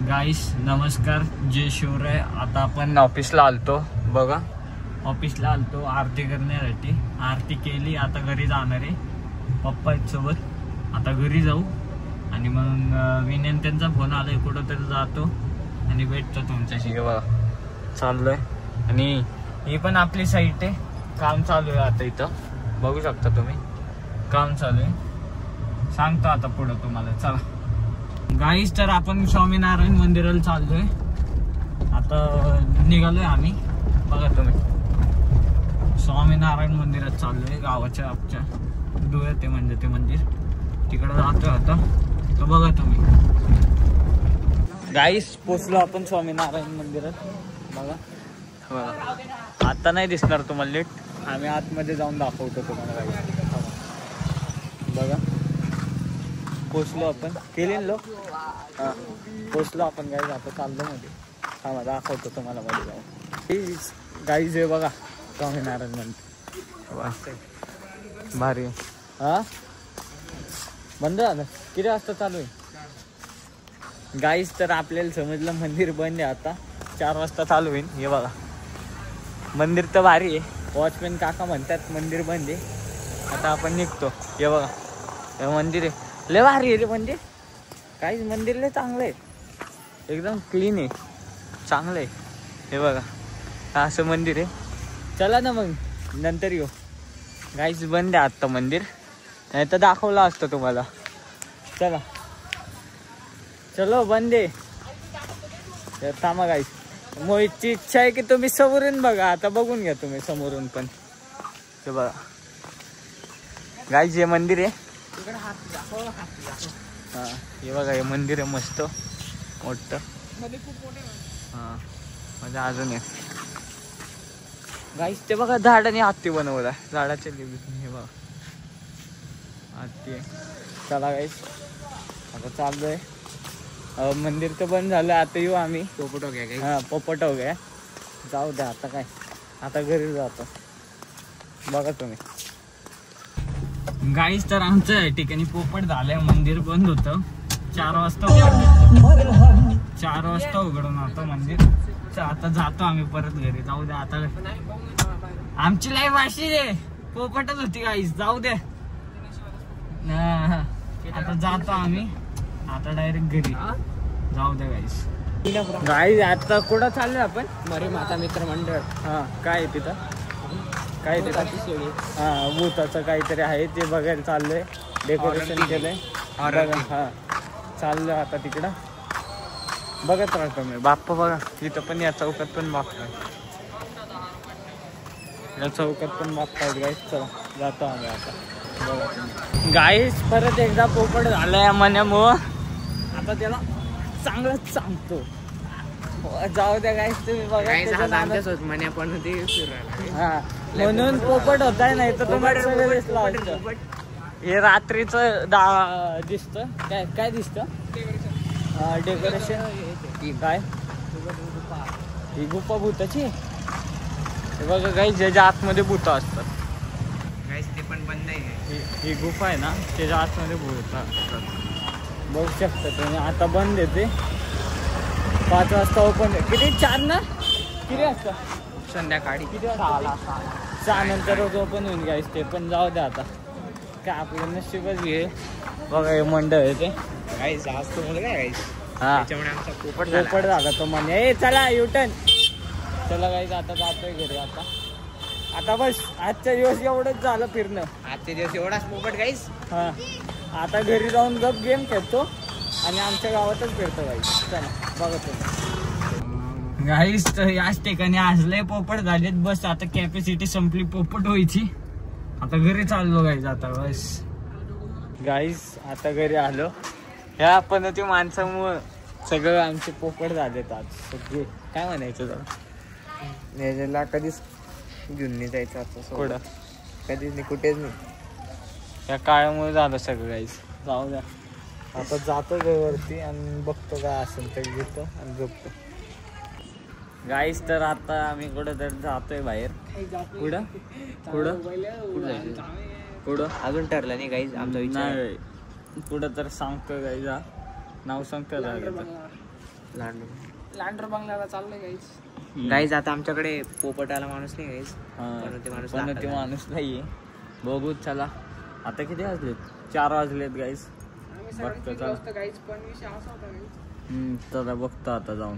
गाईस नमस्कार, जय शिवराय. आता आपण ऑफिसला आलतो बघा. ऑफिसला आलतो आरती करण्यासाठी. आरती केली, आता घरी जाणार आहे. पप्पा सोबत आता घरी जाऊ आणि मग विनयन त्यांचा फोन आलाय, कुठं तरी जातो आणि भेटतो तुमच्याशी. बघा चाललोय आणि ही पण आपली साईट आहे. काम चालू आहे आता इथं बघू शकता तुम्ही. काम चालू आहे, सांगतो आता पुढं तुम्हाला. चला गाईस, तर आपण स्वामीनारायण मंदिराला चाललोय. आता निघालोय आम्ही, बघा तुम्ही. स्वामीनारायण मंदिरात चाललोय, गावाच्या आमच्या डोळ्यात ते म्हणजे ते मंदिर. तिकडे जातोय आता, तर बघा तुम्ही. गाईस पोचलो आपण स्वामीनारायण मंदिरात. बघा बघा, आता नाही दिसणार तुम्हाला नीट. आम्ही आतमध्ये जाऊन दाखवतो तुम्हाला. गाईस बघा, पोचलो आपण. केले लोक, हा पोचलो आपण. गाईज आता चाललो मध्ये. हा दाखवतो तुम्हाला मध्ये जाऊन. गाईज हे बघा स्वामीनारायण मंदिर भारी. हा बंद झालं, किती वाजता चालू आहे गाईज? तर आपल्याला समजलं मंदिर बंद आहे आता. 4 वाजता चालू होईल. हे बघा मंदिर तर भारी आहे. वॉचमॅन काका म्हणतात मंदिर बंद आहे. आता आपण निघतो. हे बघा हे मंदिर आहे, लय भारी आहे रे मंदिर. काहीच मंदिर लय चांगलं आहे, एकदम क्लीन आहे, चांगलं आहे. हे बघा असं मंदिर आहे. चला ना मग नंतर येऊ. गाईच बंद आहे आत्ता मंदिर, नाही तर दाखवलं असतं तुम्हाला. चला चलो, बंद आहे. थांबा गाईस, मोहितची इच्छा आहे की तुम्ही समोरून बघा. आता बघून घ्या तुम्ही समोरून पण. हे बघा गाईस हे मंदिर आहे. हा हे बघा हे मंदिर आहे मस्त मोठं. हा म्हणजे अजून आहे गाईस. ते बघा झाडाने हत्ती बनवला, झाडाच्या लिंबून. हे बघा हत्ती आहे. चला गाईस आता चाललोय. मंदिर तर बंद झालं, आता येऊ आम्ही. पोपट हो गया. हा पोपट हो गया. जाऊ द्या आता, काय आता घरी जातो. बघा तुम्ही. गाईस तर आमच्या या ठिकाणी पोपट झालंय. मंदिर बंद होतं 4 वाजता. 4 वाजता उघडून आता मंदिर. आता जातो आम्ही परत घरी. जाऊ द्या आता, आमची लाईफ अशी आहे. पोपटच होती गाईस, जाऊ द्या. आता जातो आम्ही आता डायरेक्ट घरी. जाऊ द्या गाईस. गाईस आता कुठं चाललोय आपण? मरे माता मित्र मंडळ. हा काय तिथं काय ते? हा भूताचं काहीतरी आहे ते बघायला चाललंय. डेकोरेशन केलंय. हा चाललं आता तिकडं. बघत राहतो मी. बाप्पा बघा तिथं पण, या चौकात पण बाप्पा, या चौकात पण बाप्पा आहेत गाईस. चला जातो आम्ही आता. बघा गाईस परत एकदा पोपट झालाय मण्यामुळं. आता त्याला चांगलंच सांगतो. जाऊ द्या गाईस, तुम्ही बघा. मण्या पण होती, हा म्हणून पोपट होताय, नाही तर तुम्हाला सगळं दिसलं. हे रात्रीचं दिसत. काय काय दिसत? डेकोरेशन. काय ही गुफा भूताची? हे बघा गाईस, ज्याच्या आतमध्ये भूत असतात. गाईस ते पण बंद आहे. ही गुफा आहे ना, त्याच्या आतमध्ये भूत असतात. बघू शकता तुम्ही. आता बंद येते. 5 वाजता ओपन. किती? 4 ना? किती वाजता? संध्याकाळी किती वाजता? 6 नंतरच ओपन होईल गाईस ते पण. जाऊ द्या आता, काय आपलं नशीबच घे. बघा हे मंडळ आहे ते. गाईस आज तो मुलगा आहे गाईस, हा त्याच्यामुळे आमचा पोपट झाला तो म्हणे. ए चला युटर्न. चला गाईस आता जातोय घरी. आता बस आजच्या दिवस एवढंच झालं फिरणं. आजचे दिवस एवढाच पोपट गाईस. हा आता घरी जाऊन गप गेम खेळतो आणि आमच्या गावातच फिरतो गाईस. चला बघा तुम्ही. गाईस तर याच ठिकाणी आजले पोपट झालेत. बस आता कॅपॅसिटी संपली पोपट व्हायची. आता घरी चाललो गाईस. आता बस गाईस आता घरी आलो. ह्या पण ती माणसामुळं सगळं आमचे पोपट झालेत आज सगळे. काय म्हणायचं त्याला कधीच घेऊन नाही जायचं आता. थोडं कधीच नाही, कुठेच नाही. या काळामुळे झालं सगळं गाईस. जाऊ द्या आता जातो घरावरती आणि बघतो काय असेल तर घेतो आणि झोपतो गाईस. तर आता आम्ही कुठं तर जातोय बाहेर. पुढं पुढं कुठं जायचं? पुढं अजून ठरलं नाही गाईस आमचा विचार. नाही पुढं तर सांगतो गाईस. नाव सांगतो. लांडर बंगल्याला चाललोय गाईज. आता आमच्याकडे पोपटाला माणूस नाही गाईज. पण ते माणूस नाहीये. बघू चला. आता किती वाजलेत? 4 वाजलेत गाईज. बघतो चला. चला बघतो आता जाऊन.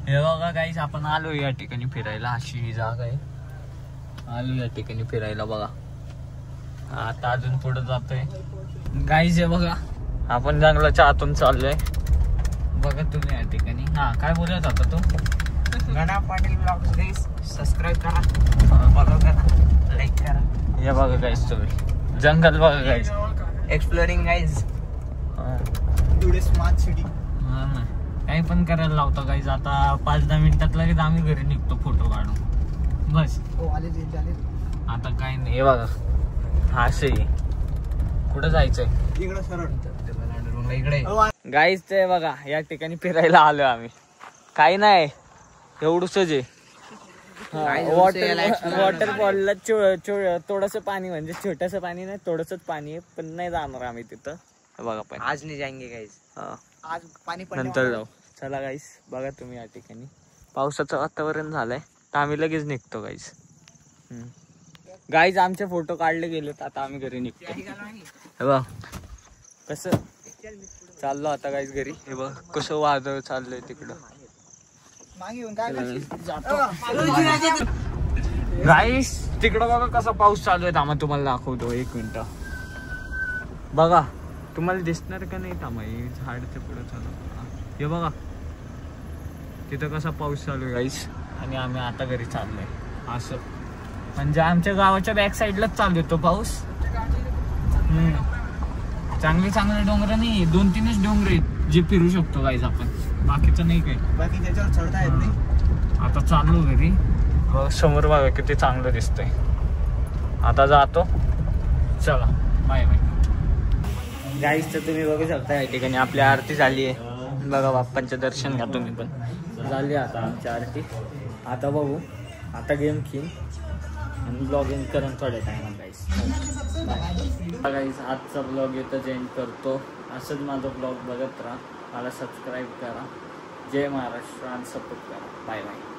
हे बघा गाईज, आपण आलो या ठिकाणी फिरायला. अशी ही जागा आहे. आलो या ठिकाणी फिरायला बघा. आता अजून पुढे जातोय गाईज. हे बघा, आपण जंगलाच्या आतून चाललोय बघा तुम्ही या ठिकाणी. हा, काय बोलत होता तू? गणा पाटील ब्लॉग्स गाईज. सबस्क्राईब करा, फॉलो करा, लाईक करा. हे बघा गाईज, तुम्ही जंगल बघा guys. Exploring guys. Today smart city. काही पण करायला लावतो गाईज. आता 5-10 मिनिटात लगेच आम्ही घरी निघतो फोटो काढून बस. आता काही नाही. हे बघा, हा असे कुठं जायचंय इकडे सरळ इकडे गाईज. ते बघा, या ठिकाणी फिरायला आलो आम्ही. काही नाही, एवढंच आहे. वॉटरफॉलला थोडस पाणी, म्हणजे छोटस पाणी नाही, थोडंसंच पाणी आहे. पण नाही जाणार आम्ही तिथं. बघा पण आज नाही जाएंगे गाईज. आज पाणी नंतर जाऊ. चला गाईज, बघा तुम्ही या ठिकाणी पावसाचं वातावरण झालंय, तर आम्ही लगेच निघतो गाईज. गाईज, आमचे फोटो काढले गेलेत. आता आम्ही घरी निघतो. हे बघ कसं चाललो आता गाईज घरी. हे बघ कसं वादळ चाललंय तिकडं. गाईज तिकडं बघा कसा पाऊस चालू आहे. थांबा तुम्हाला दाखवतो, 1 मिनिट बघा. तुम्हाला दिसणार का नाही? थांबा, हे झाडच्या पुढे चालू. हे बघा तिथं कसा पाऊस चालू आहे गाईज. आणि आम्ही आता घरी चाललोय. असं म्हणजे आमच्या गावाच्या बॅक साईडलाच चालू आहे तो पाऊस. चांगले डोंगर नाही, 2-3च डोंगर आहेत जे फिरू शकतो गाईज आपण. बाकीचं नाही काही. बाकी त्याच्यावर चढता येत नाही. आता चाललो घरी. समोर बघा किती चांगलं दिसतंय. आता जातो. चला बाय बाय गाईज. तर तुम्ही बघू शकता या ठिकाणी आपली आरती झाली आहे. बघा, बाप्पांचं दर्शन घ्या तुम्ही पण. झाली आता आमची आरती. आता बघू, आता गेम खेळ आणि ब्लॉगिंग करून थोड्या टायमात गाईज. गाईज, आजचा ब्लॉग इथं एंड करतो. असंच माझा ब्लॉग बघत राहा. मला सबस्क्राईब करा. जय महाराष्ट्र आणि सपोर्ट करा. Bye bye.